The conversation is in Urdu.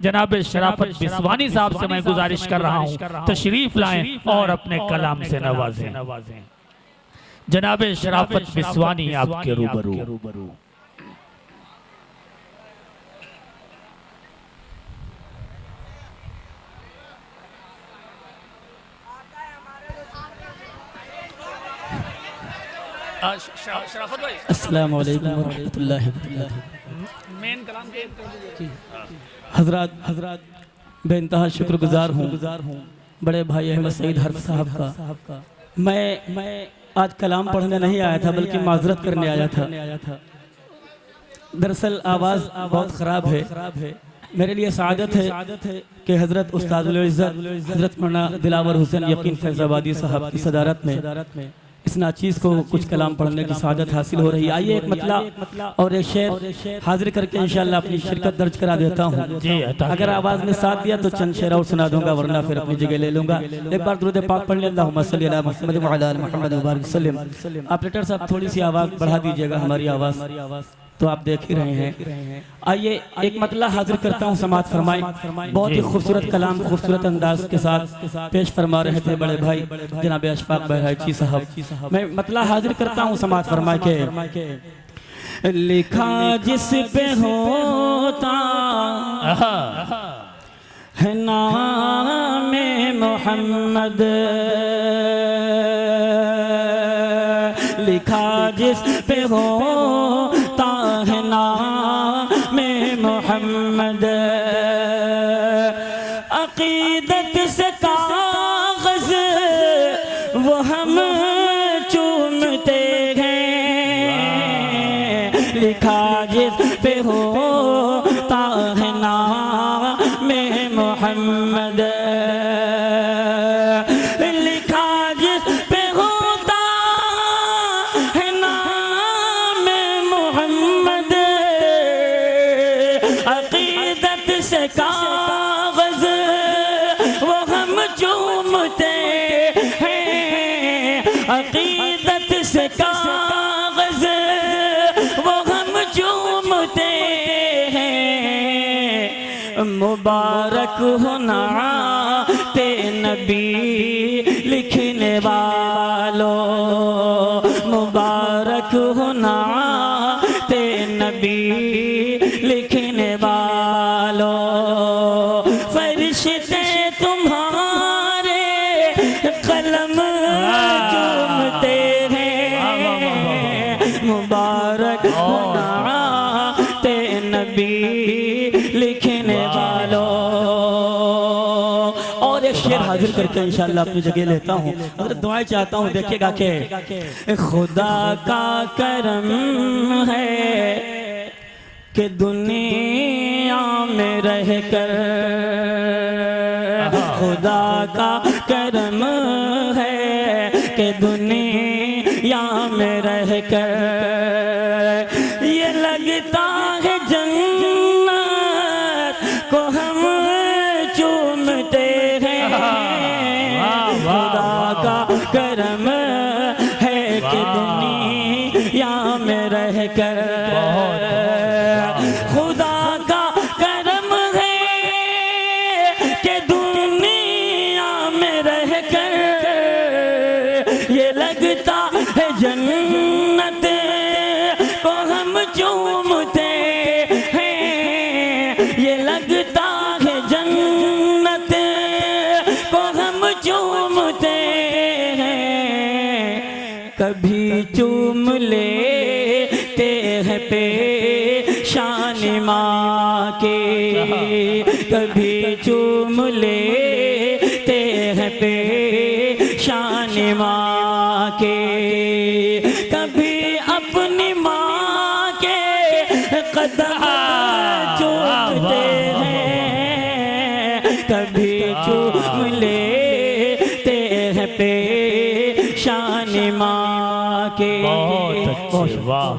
جناب شرافت بسوانی صاحب سے میں گزارش کر رہا ہوں تشریف لائیں اور اپنے کلام سے نوازیں۔ جناب شرافت بسوانی آپ کے روبرو۔ السلام علیکم ورحمۃ اللہ وبرکاتہ۔ حضرات بے انتہا شکر گزار ہوں بڑے بھائی احمد سعید حرب صاحب کا۔ میں آج کلام پڑھنے نہیں آیا تھا بلکہ معذرت کرنے آیا تھا۔ دراصل آواز بہت خراب ہے۔ میرے لیے سعادت ہے کہ حضرت استاد العزت حضرت مولانا دلاور حسین یقین فیض آبادی صاحب کی صدارت میں اس ناچیز کو کچھ کلام پڑھنے کی سعادت حاصل ہو رہی ہے۔ آئیے ایک مطلع اور ایک شعر حاضر کر کے انشاءاللہ اپنی شرکت درج کرا دیتا ہوں۔ اگر آواز نے ساتھ دیا تو چند شعر اور سنا دوں گا، ورنہ پھر اپنی جگہ لے لوں گا۔ ایک بار درود پاک پڑھ لیں، اللہم صلی علی محمد وعلی آل محمد وبارک وسلم۔ آپریٹر صاحب تھوڑی سی آواز بڑھا دیجئے گا، ہماری آواز تو آپ دیکھ ہی رہے ہیں۔ آئیے ایک مطلع حاضر کرتا ہوں، سماعت فرمائیں۔ بہت ہی خوبصورت کلام خوبصورت انداز کے ساتھ پیش فرما رہے تھے بڑے بھائی جناب اشفاق بہرائچی صاحب۔ میں مطلع حاضر کرتا ہوں، سماعت فرمائیں کہ لکھا جس پہ ہوتا ہے نام محمد، لکھا جس پہ ہوتا ہے نام محمد، عقیدت سے کاغذ وہ ہم چومتے ہیں، لکھا جس پہ ہوتا ہے نام محمد، لکھا جس پہ ہوتا ہے نام محمد، عقیدت سے کاغذ وہ ہم چومتے ہیں، عقیدت سے کاغذ وہ ہم چومتے ہیں، مبارک ہو نعت نبی لکھنے والوں، مبارک ہو نعت نبی لکھنے والوں، فرشتے تمہارے قلم چومتے ہیں، مبارک ہو نعت نبی لکھنے والوں۔ اور ایک شعر حاضر کر کے انشاءاللہ اپنی جگہ لیتا ہوں، اگر دعائیں چاہتا ہوں، دیکھئے گا کہ خدا کا کرم ہے کہ دنیا میں رہ کر، خدا کا کرم ہے کہ دنیا میں رہ کر یہ لگتا ہے جنت کو ہم چومتے ہیں، خدا کا کرم ہے کہ دنیا میں رہ کر، خدا کا کرم ہے کہ دنیا میں رہ کر یہ لگتا ہے جنت کو ہم چومتے ہیں، یہ لگتا ہے جنت کو ہم چومتے ہیں، کبھی چوم لیتے ہیں پیشان ماں کے، کبھی چوم لیتے ہیں پیشان ماں کے، کبھی اپنی ماں کے قدم چومتے ہیں، کبھی چوم لیتے ہیں پیشان ماں کے۔ بہت اچھے، واہ